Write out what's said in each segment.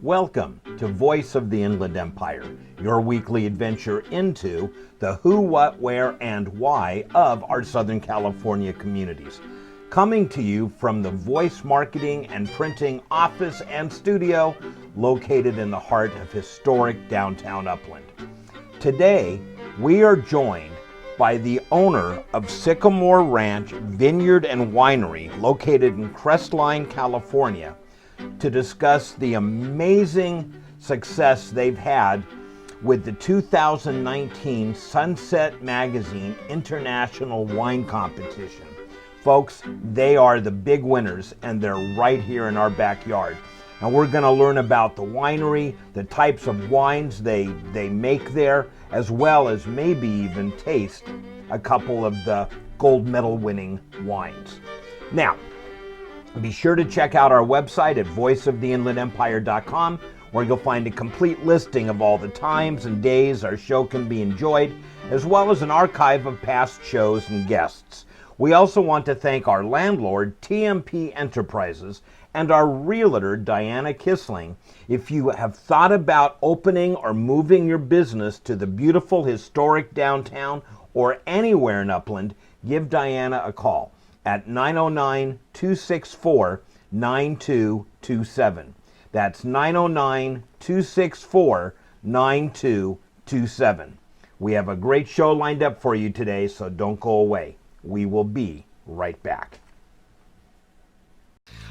Welcome to Voice of the Inland Empire, your weekly adventure into the who, what, where, and why of our Southern California communities. Coming to you from the Voice Marketing and Printing office and studio located in the heart of historic downtown Upland. Today, we are joined by the owner of Sycamore Ranch Vineyard and Winery located in Crestline, California, to discuss the amazing success they've had with the 2019 Sunset Magazine International Wine Competition. Folks, they are the big winners and they're right here in our backyard. And we're going to learn about the winery, the types of wines they make there, as well as maybe even taste a couple of the gold medal winning wines. Now, be sure to check out our website at voiceoftheinlandempire.com, where you'll find a complete listing of all the times and days our show can be enjoyed, as well as an archive of past shows and guests. We also want to thank our landlord, TMP Enterprises, and our realtor, Diana Kissling. If you have thought about opening or moving your business to the beautiful historic downtown or anywhere in Upland, give Diana a call at 909-264-9227. That's 909-264-9227. We have a great show lined up for you today, so don't go away. We will be right back.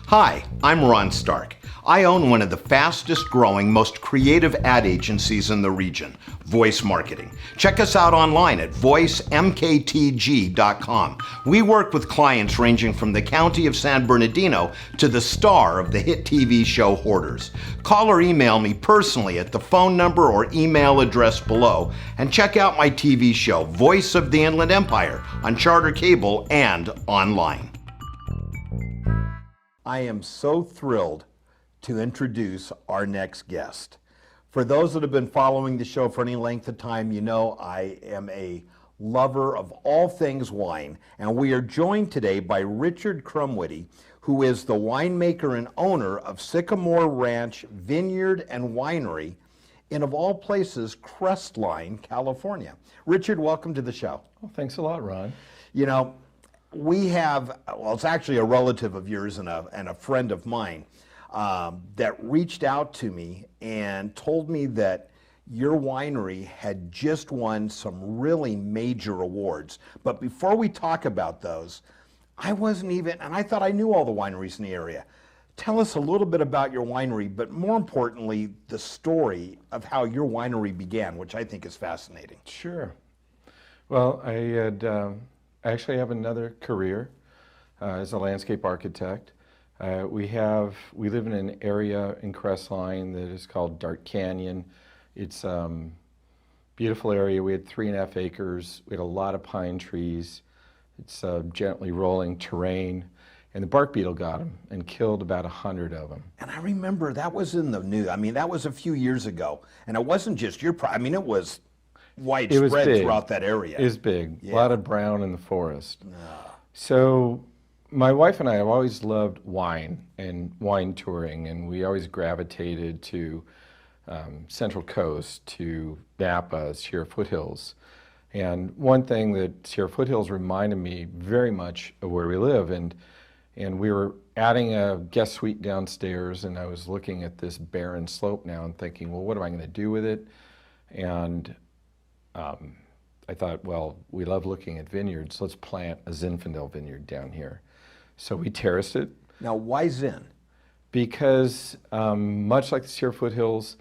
Hi, I'm Ron Stark. I own one of the fastest growing, most creative ad agencies in the region, Voice Marketing. Check us out online at voicemktg.com. We work with clients ranging from the county of San Bernardino to the star of the hit TV show Hoarders. Call or email me personally at the phone number or email address below, and check out my TV show, Voice of the Inland Empire, on Charter Cable and online. I am so thrilled to introduce our next guest. For those that have been following the show for any length of time, you know I am a lover of all things wine, and we are joined today by Richard Crumwitty, who is the winemaker and owner of Sycamore Ranch Vineyard and Winery in, of all places, Crestline, California. Richard, welcome to the show. Well, thanks a lot, Ron. You know, we have, well, it's actually a relative of yours and a friend of mine that reached out to me and told me that your winery had just won some really major awards. But before we talk about those, I wasn't even, and I thought I knew all the wineries in the area. Tell us a little bit about your winery, but more importantly, the story of how your winery began, which I think is fascinating. Sure. Well, I actually have another career as a landscape architect. We live in an area in Crestline that is called Dark Canyon. It's a beautiful area. We had 3.5 acres. We had a lot of pine trees. It's gently rolling terrain. And the bark beetle got them and killed about 100 of them. And I remember that was in the news. I mean, that was a few years ago. And it wasn't just your I mean, it was widespread throughout that area. It was big. Yeah. A lot of brown in the forest. So my wife and I have always loved wine and wine touring, and we always gravitated to Central Coast, to Napa, Sierra Foothills. And one thing that Sierra Foothills reminded me very much of where we live, and we were adding a guest suite downstairs, and I was looking at this barren slope now and thinking, well, what am I going to do with it? And I thought, well, we love looking at vineyards. Let's plant a Zinfandel vineyard down here. So we terraced it. Now, why Zin? Because much like the Sierra Foothills,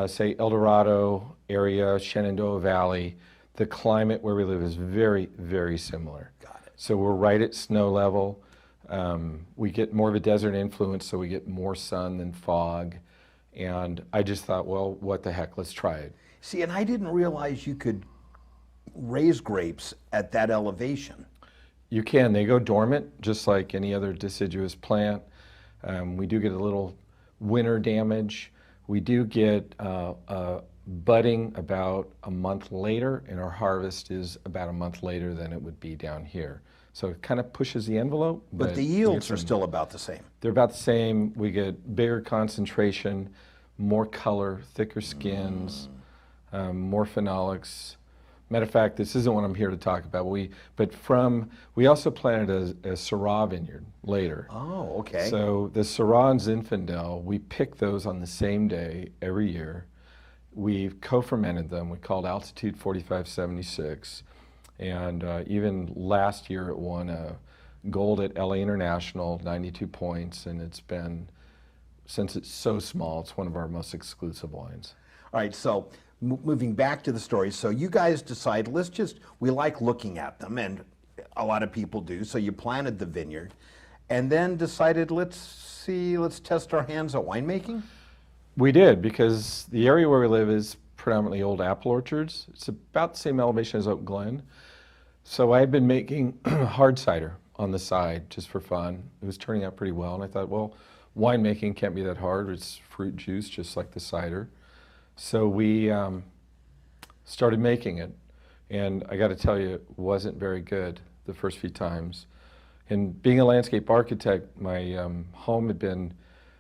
say El Dorado area, Shenandoah Valley, the climate where we live is very, very similar. Got it. So we're right at snow level. We get more of a desert influence, so we get more sun than fog. And I just thought, well, what the heck, let's try it. See, and I didn't realize you could raise grapes at that elevation. You can. They go dormant, just like any other deciduous plant. We do get a little winter damage. We do get budding about a month later, and our harvest is about a month later than it would be down here. So it kind of pushes the envelope. But the yields are still about the same. They're about the same. We get bigger concentration, more color, thicker skins, more phenolics. Matter of fact, this isn't what I'm here to talk about. We also planted a Syrah vineyard later. Oh, okay. So the Syrah and Zinfandel, we pick those on the same day every year. We've co-fermented them. We called Altitude 4576. And even last year it won a gold at LA International, 92 points. And it's been, since it's so small, it's one of our most exclusive wines. All right, so moving back to the story, so you guys decide, we like looking at them, and a lot of people do, so you planted the vineyard, and then decided, let's test our hands at winemaking? We did, because the area where we live is predominantly old apple orchards. It's about the same elevation as Oak Glen. So I had been making hard cider on the side, just for fun. It was turning out pretty well, and I thought, well, winemaking can't be that hard. It's fruit juice, just like the cider. So we started making it, and I got to tell you, it wasn't very good the first few times. And being a landscape architect, my home had been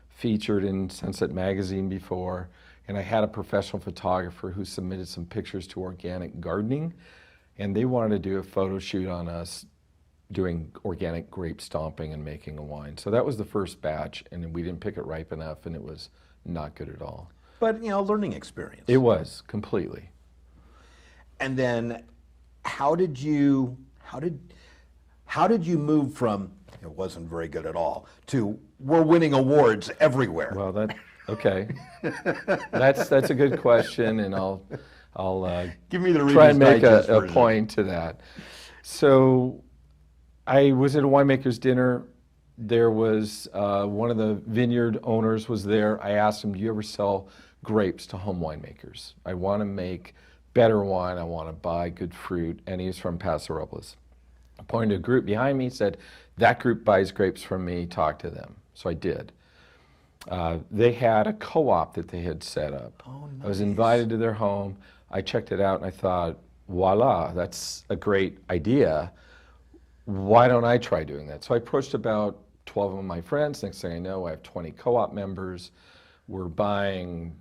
featured in Sunset Magazine before, and I had a professional photographer who submitted some pictures to Organic Gardening, and they wanted to do a photo shoot on us doing organic grape stomping and making a wine. So that was the first batch, and we didn't pick it ripe enough, and it was not good at all. But, learning experience. It was, completely. And then how did you move from it wasn't very good at all to we're winning awards everywhere? Well, okay. That's a good question, and I'll give me the try and make a version. point to that. So I was at a winemaker's dinner. There was one of the vineyard owners was there. I asked him, do you ever sell grapes to home winemakers? I want to make better wine. I want to buy good fruit. And he's from Paso Robles. I pointed to a group behind me, said, that group buys grapes from me, talk to them. So I did. They had a co-op that they had set up. Oh, nice. I was invited to their home. I checked it out and I thought, voila, that's a great idea. Why don't I try doing that? So I approached about 12 of my friends. Next thing I know, I have 20 co-op members. We're buying,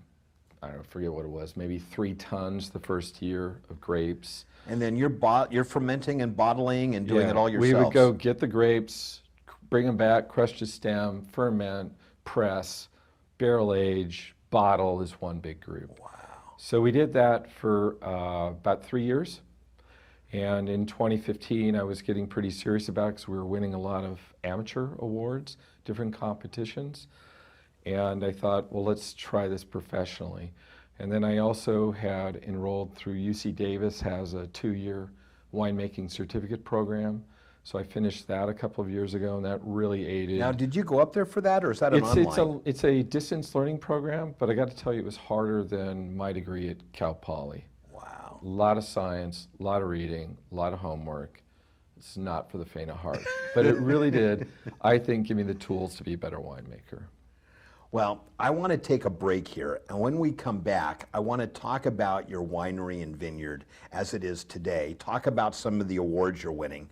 I don't know, forget what it was, maybe 3 tons the first year of grapes. And then you're fermenting and bottling and doing it all yourselves. We would go get the grapes, bring them back, crush the stem, ferment, press, barrel age, bottle is one big group. Wow. So we did that for about 3 years. And in 2015, I was getting pretty serious about it because we were winning a lot of amateur awards, different competitions. And I thought, well, let's try this professionally. And then I also had enrolled through UC Davis, has a 2-year winemaking certificate program. So I finished that a couple of years ago, and that really aided. Now, did you go up there for that, or is that online? It's a distance learning program, but I got to tell you, it was harder than my degree at Cal Poly. Wow. A lot of science, a lot of reading, a lot of homework. It's not for the faint of heart. But it really did, I think, give me the tools to be a better winemaker. Well, I want to take a break here, and when we come back, I want to talk about your winery and vineyard as it is today, talk about some of the awards you're winning,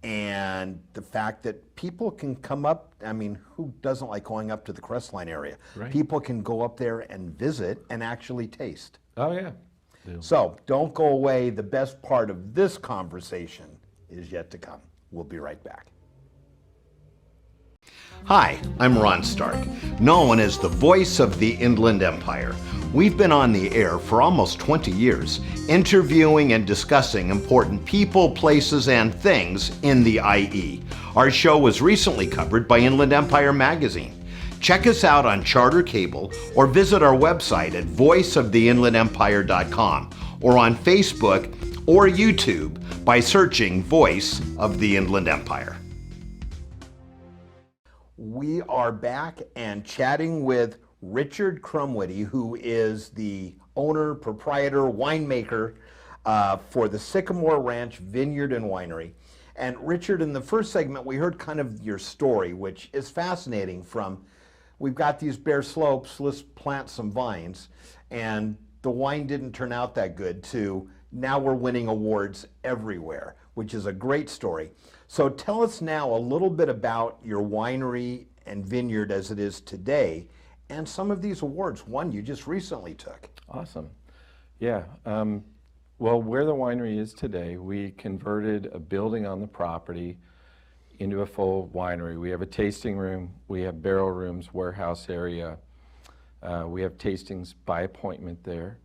and the fact that people can come up. I mean, who doesn't like going up to the Crestline area? Right. People can go up there and visit and actually taste. Oh, yeah. So don't go away. The best part of this conversation is yet to come. We'll be right back. Hi, I'm Ron Stark, known as the voice of the Inland Empire. We've been on the air for almost 20 years, interviewing and discussing important people, places, and things in the IE. Our show was recently covered by Inland Empire magazine. Check us out on Charter Cable or visit our website at voiceoftheinlandempire.com or on Facebook or YouTube by searching Voice of the Inland Empire. We are back and chatting with Richard Crumwitty, who is the owner, proprietor, winemaker for the Sycamore Ranch Vineyard and Winery. And Richard, in the first segment, we heard kind of your story, which is fascinating. From, we've got these bare slopes, let's plant some vines, and the wine didn't turn out that good, to now we're winning awards everywhere, which is a great story. So tell us now a little bit about your winery and vineyard as it is today, and some of these awards, one you just recently took. Awesome. Yeah. Well, where the winery is today, we converted a building on the property into a full winery. We have a tasting room, we have barrel rooms, warehouse area. We have tastings by appointment there.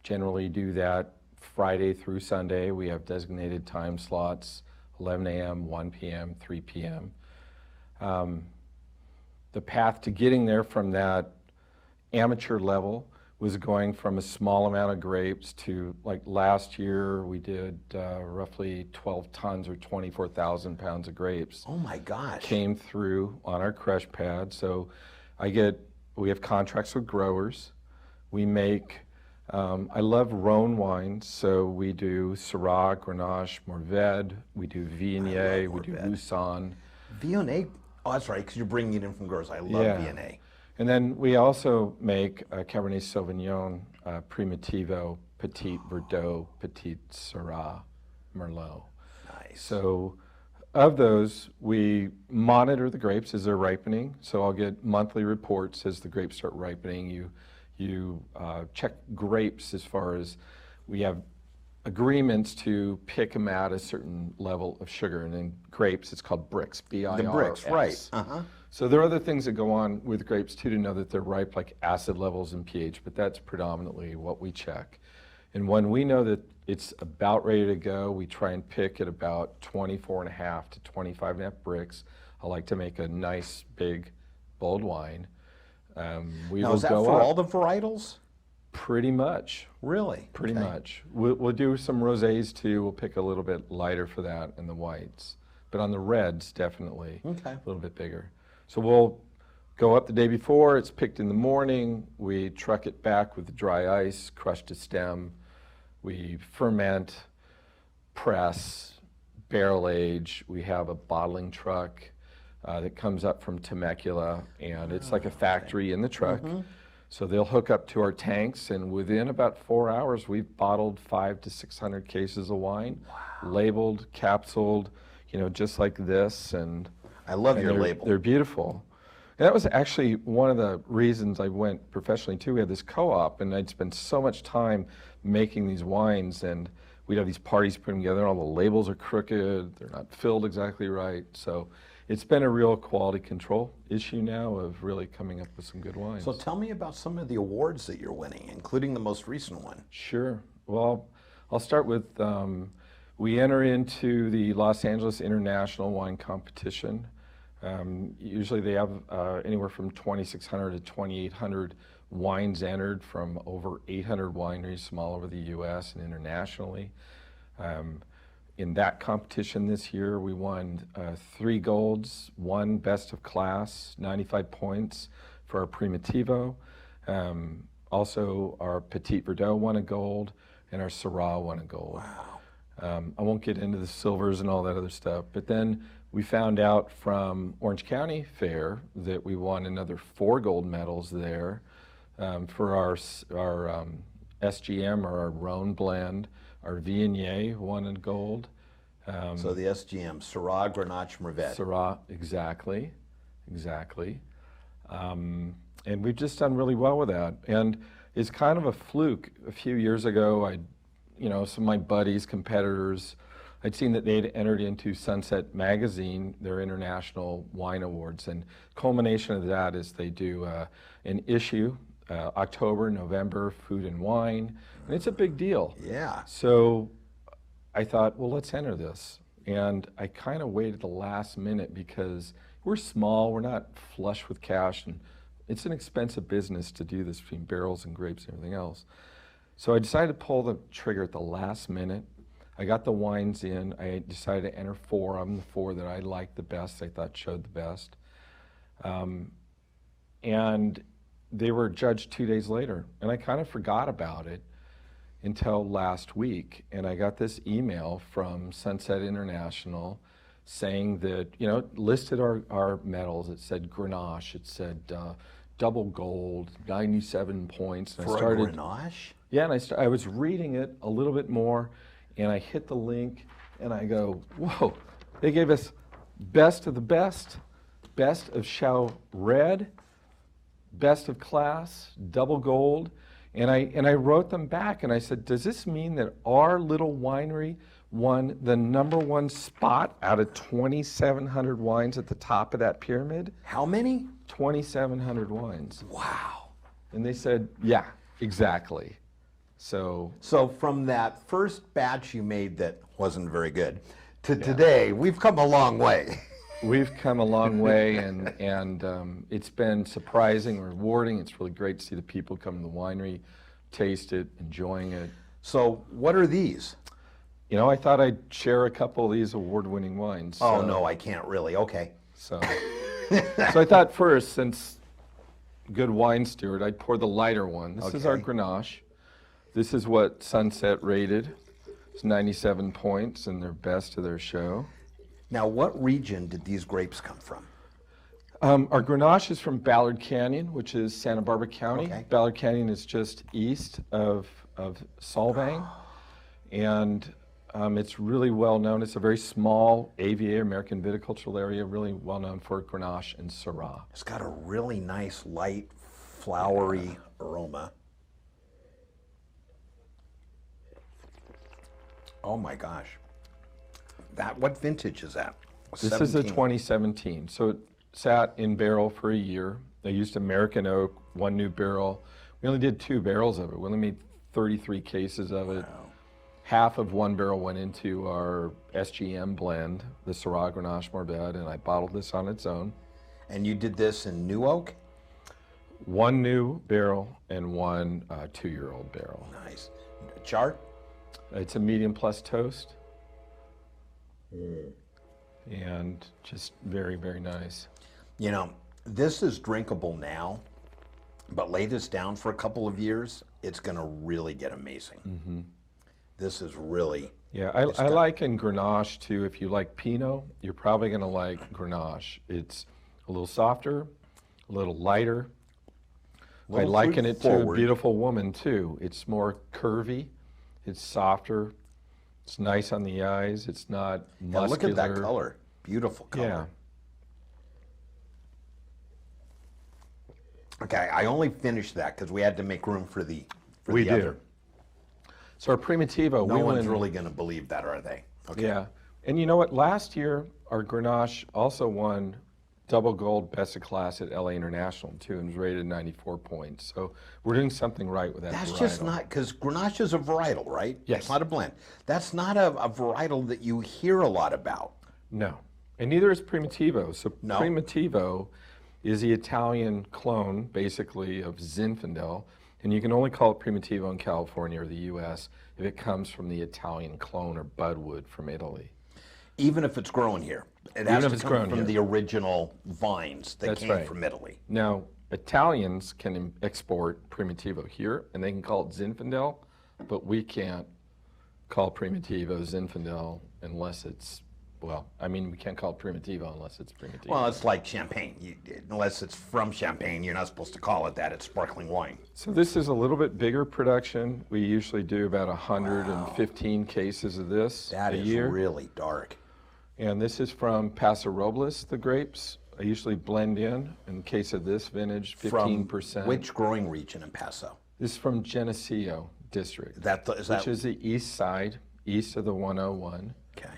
Generally do that Friday through Sunday. We have designated time slots, 11 a.m., 1 p.m., 3 p.m. The path to getting there from that amateur level was going from a small amount of grapes to, like last year, we did roughly 12 tons or 24,000 pounds of grapes. Oh my gosh. Came through on our crush pad. So we have contracts with growers. We make, I love Rhone wines, so we do Syrah, Grenache, Mourvedre, we do Viognier, we do Lussan. Viognier, oh that's right, because you're bringing it in from growers. I love Viognier. And then we also make Cabernet Sauvignon, Primitivo, Petit Verdot, Petit Syrah, Merlot. Nice. So of those, we monitor the grapes as they're ripening. So I'll get monthly reports as the grapes start ripening. You check grapes as far as we have agreements to pick them at a certain level of sugar. And in grapes, it's called Brix, B-I-R-S. The Brix, right. Uh-huh. So there are other things that go on with grapes too to know that they're ripe, like acid levels and pH, but that's predominantly what we check. And when we know that it's about ready to go, we try and pick at about 24.5 to 25.5 Brix. I like to make a nice, big, bold wine. Now, is that for all the varietals? Pretty much. Really? Pretty much. We'll do some rosés too. We'll pick a little bit lighter for that, and the whites. But on the reds, definitely a little bit bigger. So we'll go up the day before, it's picked in the morning, we truck it back with dry ice, crushed to stem, we ferment, press, barrel age, we have a bottling truck that comes up from Temecula, and it's like a factory in the truck. So they'll hook up to our tanks, and within about 4 hours, we've bottled 500 to 600 cases of wine, labeled, capsuled, just like this. And I love your label. They're beautiful. And that was actually one of the reasons I went professionally too. We had this co-op, and I'd spend so much time making these wines, and we'd have these parties put them together, and all the labels are crooked, they're not filled exactly right. So it's been a real quality control issue now of really coming up with some good wines. So tell me about some of the awards that you're winning, including the most recent one. Sure. Well, I'll start with, we enter into the Los Angeles International Wine Competition. Usually they have anywhere from 2,600 to 2,800 wines entered from over 800 wineries from all over the U.S. and internationally. In that competition this year, we won 3 golds, 1 best of class, 95 points for our Primitivo. Also, our Petit Verdot won a gold, and our Syrah won a gold. Wow. I won't get into the silvers and all that other stuff, but then we found out from Orange County Fair that we won another 4 gold medals there for our SGM, or our Rhone blend. Our Viognier won a gold. So the SGM, Syrah, Grenache, Mourvedre. Syrah, exactly. And we've just done really well with that. And it's kind of a fluke. A few years ago, some of my buddies, competitors, I'd seen that they'd entered into Sunset Magazine, their International Wine Awards, and culmination of that is they do an issue, October, November, food and wine, and it's a big deal. Yeah. So I thought, well, let's enter this. And I kind of waited the last minute because we're small, we're not flush with cash, and it's an expensive business to do this between barrels and grapes and everything else. So I decided to pull the trigger at the last minute. I got the wines in. I decided to enter 4 of them, the 4 that I liked the best, I thought showed the best. And they were judged 2 days later. And I kind of forgot about it until last week. And I got this email from Sunset International saying that, it listed our medals. It said Grenache. It said double gold, 97 points. And For I started, a Grenache? Yeah, and I was reading it a little bit more, and I hit the link, and I go, whoa, they gave us best of the best of Chaux Red, best of class, double gold. And I wrote them back, and I said, does this mean that our little winery won the #1 spot out of 2,700 wines at the top of that pyramid? How many? 2,700 wines. Wow. And they said, yeah, exactly. So from that first batch you made that wasn't very good to today, we've come a long way. We've come a long way, and it's been surprising, rewarding. It's really great to see the people come to the winery, taste it, enjoying it. So what are these? I thought I'd share a couple of these award-winning wines. Oh, no, I can't really. Okay. So I thought first, since good wine steward, I'd pour the lighter one. This is our Grenache. This is what Sunset rated. It's 97 points and their best of their show. Now, what region did these grapes come from? Our Grenache is from Ballard Canyon, which is Santa Barbara County. Okay. Ballard Canyon is just east of Solvang. And it's really well known. It's a very small AVA, American viticultural area, really well known for Grenache and Syrah. It's got a really nice, light, flowery aroma. Oh my gosh. What vintage is that? This is a 2017. So it sat in barrel for a year. They used American oak, one new barrel. We only did 2 barrels of it. We only made 33 cases of it. Wow. Half of one barrel went into our SGM blend, the Syrah Grenache Morbid, and I bottled this on its own. And you did this in new oak? 1 new barrel and 1 2-year-old barrel. Nice. Chart? It's a medium plus toast. And just very, very nice. This is drinkable now, but lay this down for a couple of years, it's going to really get amazing. Mm-hmm. This is really... Yeah, I like in Grenache too, if you like Pinot, you're probably going to like Grenache. It's a little softer, a little lighter. I liken it to a beautiful woman too. It's more curvy, it's softer, it's nice on the eyes, it's not muscular. Look at that color, beautiful color. Yeah. Okay, I only finished that because we had to make room for the We do. other. So our Primitivo, No one's really going to believe that, are they? Okay. Yeah, and you know what? Last year, our Grenache also won double gold best of class at LA International too, and was rated 94 points. So we're doing something right with that. That's varietal. just not, because Grenache is a varietal, right? Yes. It's not a blend. That's not a varietal that you hear a lot about. No, and neither is Primitivo. So No. Primitivo is the Italian clone, basically, of Zinfandel. And you can only call it Primitivo in California or the U.S. if it comes from the Italian clone or budwood from Italy. Even if it's grown here. It has Even if to it's come grown from here. the original vines that That's came right. from Italy. Now, Italians can export Primitivo here, and they can call it Zinfandel, but we can't call Primitivo Zinfandel unless it's, well, I mean, we can't call it Primitivo unless it's Primitivo. Well, it's like champagne. Unless it's from Champagne, you're not supposed to call it that. It's sparkling wine. So this is a little bit bigger production. We usually do about 115 cases of this That a is year. really dark. And this is from Paso Robles, the grapes. I usually blend in case of this vintage, 15%. From which growing region in Paso? This is from Geneseo District, Is that which is the east side, east of the 101. okay?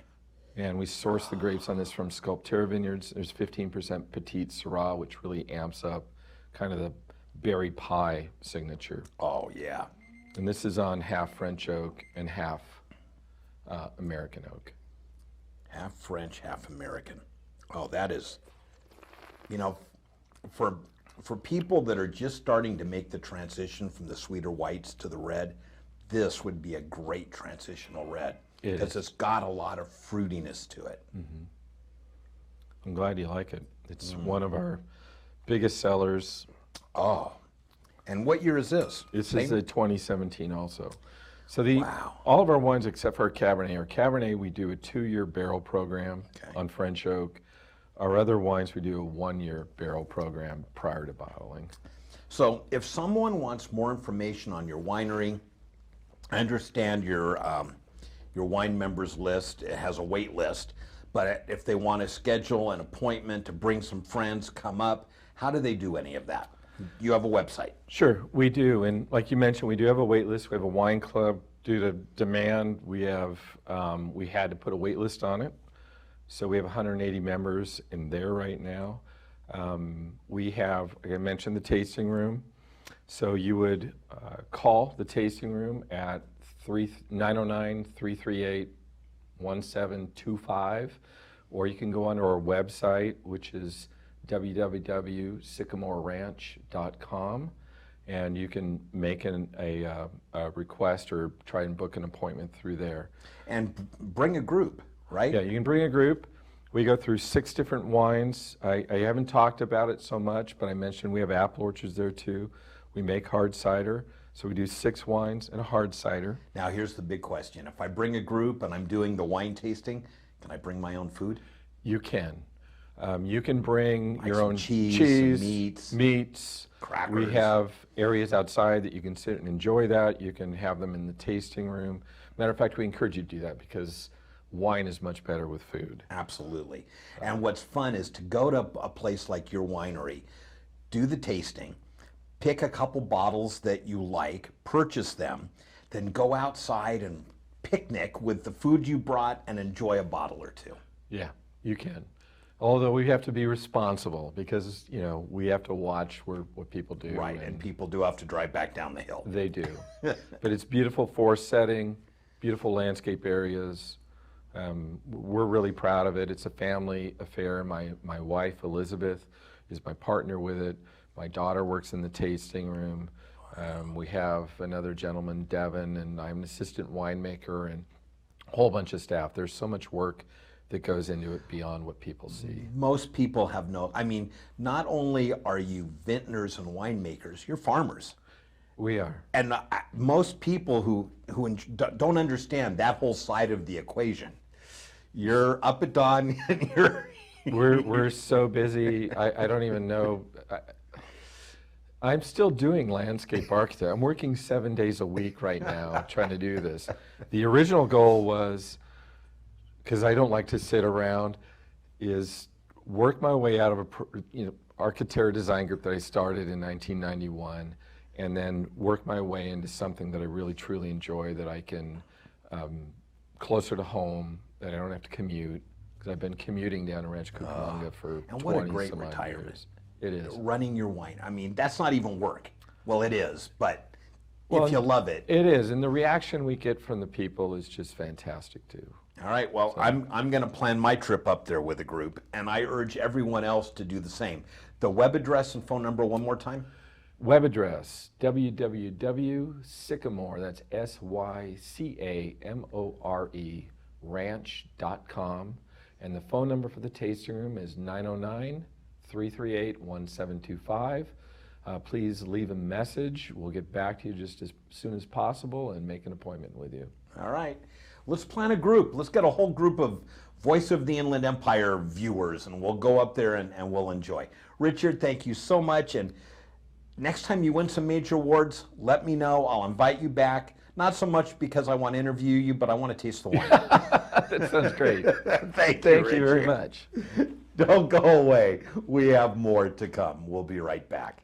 And we source the grapes on this from Sculptura Vineyards. There's 15% Petite Syrah, which really amps up kind of the berry pie signature. Oh yeah. And this is on half French oak and half American oak. Half French, half American. Oh, that is, for people that are just starting to make the transition from the sweeter whites to the red, this would be a great transitional red because it's got a lot of fruitiness to it. Mm-hmm. I'm glad you like it. It's one of our biggest sellers. Oh, and what year is this? This is a 2017 also. So Wow. all of our wines except for our Cabernet, we do a 2-year barrel program on French oak. Our other wines, we do a 1-year barrel program prior to bottling. So if someone wants more information on your winery, I understand your wine members list, it has a wait list, but if they want to schedule an appointment to bring some friends, come up, how do they do any of that? You have a website. Sure, we do, and like you mentioned, we do have a wait list. We have a wine club. Due to demand, we had to put a wait list on it. So we have 180 members in there right now. We have, like I mentioned, the tasting room. So you would call the tasting room at 909-338-1725, or you can go onto our website, which is www.sycamoreranch.com, and you can make a request or try and book an appointment through there. And bring a group, right? Yeah, you can bring a group. We go through 6 different wines. I haven't talked about it so much, but I mentioned we have apple orchards there too. We make hard cider, so we do 6 wines and a hard cider. Now here's the big question. If I bring a group and I'm doing the wine tasting, can I bring my own food? You can. You can bring Like your some own cheese, some meats. crackers. We have areas outside that you can sit and enjoy that. You can have them in the tasting room. Matter of fact, we encourage you to do that because wine is much better with food. Absolutely. And what's fun is to go to a place like your winery, do the tasting, pick a couple bottles that you like, purchase them, then go outside and picnic with the food you brought and enjoy a bottle or two. Yeah, you can. Although we have to be responsible because, we have to watch what people do. Right, and people do have to drive back down the hill. They do. But it's beautiful forest setting, beautiful landscape areas. We're really proud of it. It's a family affair. My wife, Elizabeth, is my partner with it. My daughter works in the tasting room. We have another gentleman, Devin, and I'm an assistant winemaker and a whole bunch of staff. There's so much work that goes into it beyond what people see. Most people have not only are you vintners and winemakers, you're farmers. We are. And most people who don't understand that whole side of the equation. You're up at dawn and We're so busy. I don't even know. I'm still doing landscape architecture. I'm working 7 days a week right now trying to do this. The original goal was, because I don't like to sit around, is work my way out of a architecture design group that I started in 1991, and then work my way into something that I really truly enjoy, that I can closer to home, that I don't have to commute, because I've been commuting down to Rancho Cucamonga for 20 some odd years. And what a great retirement. It is. Running your wine. That's not even work. Well, it is, but if you love it. It is, and the reaction we get from the people is just fantastic too. All right, well, I'm going to plan my trip up there with a group, and I urge everyone else to do the same. The web address and phone number one more time? Web address, www.sycamore, that's SYCAMORE, ranch.com. And the phone number for the tasting room is 909-338-1725. Please leave a message. We'll get back to you just as soon as possible and make an appointment with you. All right. Let's plan a group. Let's get a whole group of Voice of the Inland Empire viewers, and we'll go up there and we'll enjoy. Richard, thank you so much. And next time you win some major awards, let me know. I'll invite you back. Not so much because I want to interview you, but I want to taste the wine. That sounds great. Thank you very much. Don't go away. We have more to come. We'll be right back.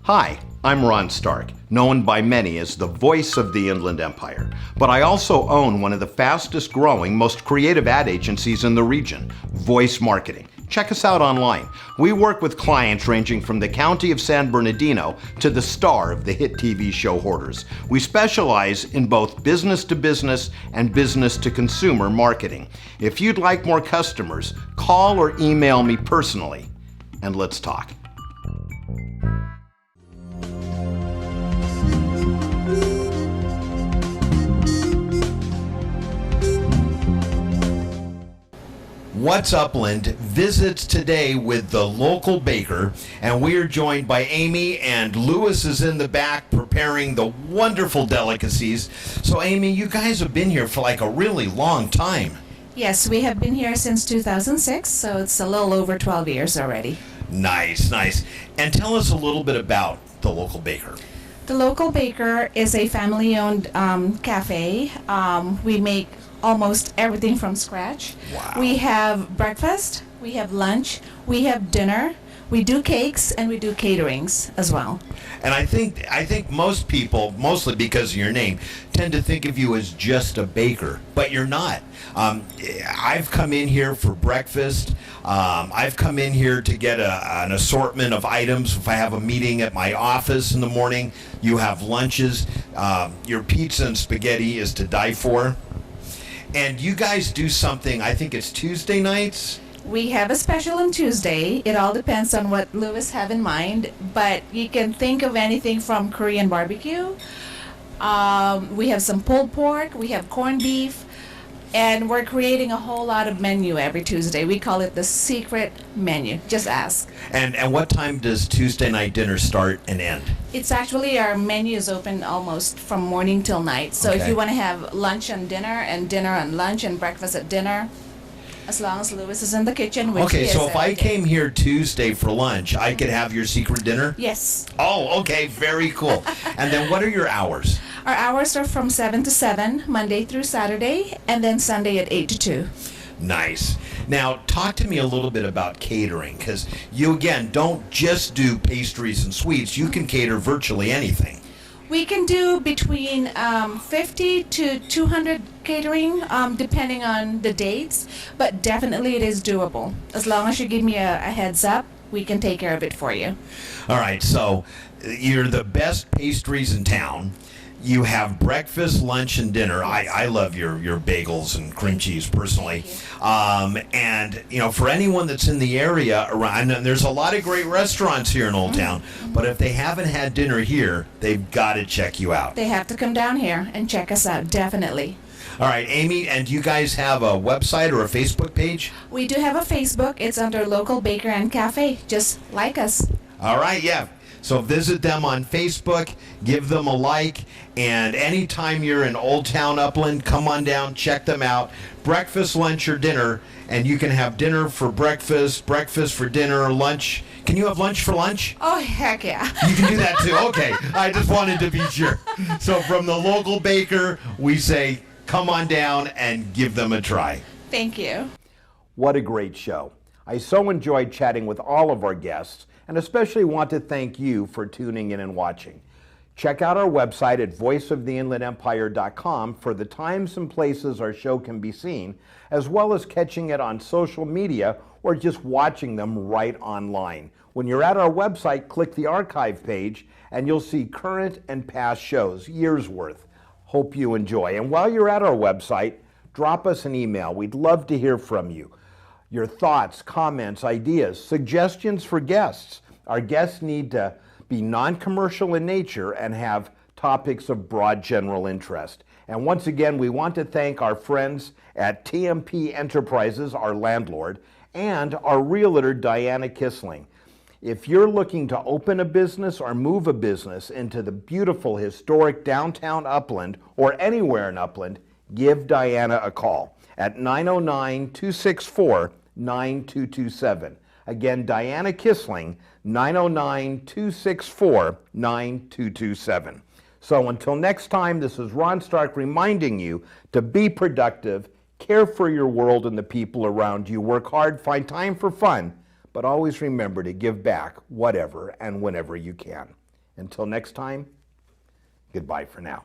Hi, I'm Ron Stark, known by many as the voice of the Inland Empire, but I also own one of the fastest growing, most creative ad agencies in the region, Voice Marketing. Check us out online. We work with clients ranging from the county of San Bernardino to the star of the hit TV show Hoarders. We specialize in both business to business and business to consumer marketing. If you'd like more customers, call or email me personally, and let's talk. What's Upland visits today with the local baker, and we are joined by Amy, and Lewis is in the back preparing the wonderful delicacies. So Amy, you guys have been here for like a really long time. Yes, we have been here since 2006, so it's a little over 12 years already. Nice, nice. And tell us a little bit about the local baker. The local baker is a family-owned cafe. We make almost everything from scratch. Wow. We have breakfast, we have lunch, we have dinner, we do cakes, and we do caterings as well. And I think most people, mostly because of your name, tend to think of you as just a baker, but you're not. I've come in here for breakfast. I've come in here to get an assortment of items. If I have a meeting at my office in the morning, you have lunches. Your pizza and spaghetti is to die for. And you guys do something, I think it's Tuesday nights? We have a special on Tuesday. It all depends on what Lewis have in mind, but you can think of anything from Korean barbecue. We have some pulled pork, we have corned beef, and we're creating a whole lot of menu every Tuesday. We call it the secret menu. Just ask. And what time does Tuesday night dinner start and end? It's actually, our menu is open almost from morning till night. So Okay. if you want to have lunch and dinner and lunch and breakfast at dinner, as long as Lewis is in the kitchen, which Okay, he so is if I every day. came here Tuesday for lunch, I could have your secret dinner? Yes. Oh, okay, very cool. And then what are your hours? Our hours are from 7 to 7, Monday through Saturday, and then Sunday at 8 to 2. Nice. Now, talk to me a little bit about catering, because you, again, don't just do pastries and sweets. You can cater virtually anything. We can do between 50 to 200 catering, depending on the dates, but definitely it is doable. As long as you give me a heads up, we can take care of it for you. All right, so you're the best pastries in town. You have breakfast, lunch, and dinner. I love your bagels and cream cheese personally. And, you know, for anyone that's in the area around, and there's a lot of great restaurants here in Old Town, but if they haven't had dinner here, they've got to check you out. They have to come down here and check us out, definitely. All right, Amy, and do you guys have a website or a Facebook page? We do have a Facebook. It's under Local Baker and Cafe. Just like us. All right, yeah. So visit them on Facebook, give them a like, and anytime you're in Old Town Upland, come on down, check them out. Breakfast, lunch, or dinner, and you can have dinner for breakfast, breakfast for dinner, lunch. Can you have lunch for lunch? Oh, heck yeah. You can do that too. Okay, I just wanted to be sure. So from the local baker, we say, come on down and give them a try. Thank you. What a great show. I so enjoyed chatting with all of our guests, and especially want to thank you for tuning in and watching. Check out our website at voiceoftheinlandempire.com for the times and places our show can be seen, as well as catching it on social media or just watching them right online. When you're at our website, click the archive page and you'll see current and past shows, years worth. Hope you enjoy. And while you're at our website, drop us an email. We'd love to hear from you. Your thoughts, comments, ideas, suggestions for guests. Our guests need to be non-commercial in nature and have topics of broad general interest. And once again, we want to thank our friends at TMP Enterprises, our landlord, and our realtor, Diana Kissling. If you're looking to open a business or move a business into the beautiful historic downtown Upland or anywhere in Upland, give Diana a call at 909-264-9227. Again, Diana Kissling, 909-264-9227. So until next time, this is Ron Stark reminding you to be productive, care for your world and the people around you, work hard, find time for fun, but always remember to give back whatever and whenever you can. Until next time, goodbye for now.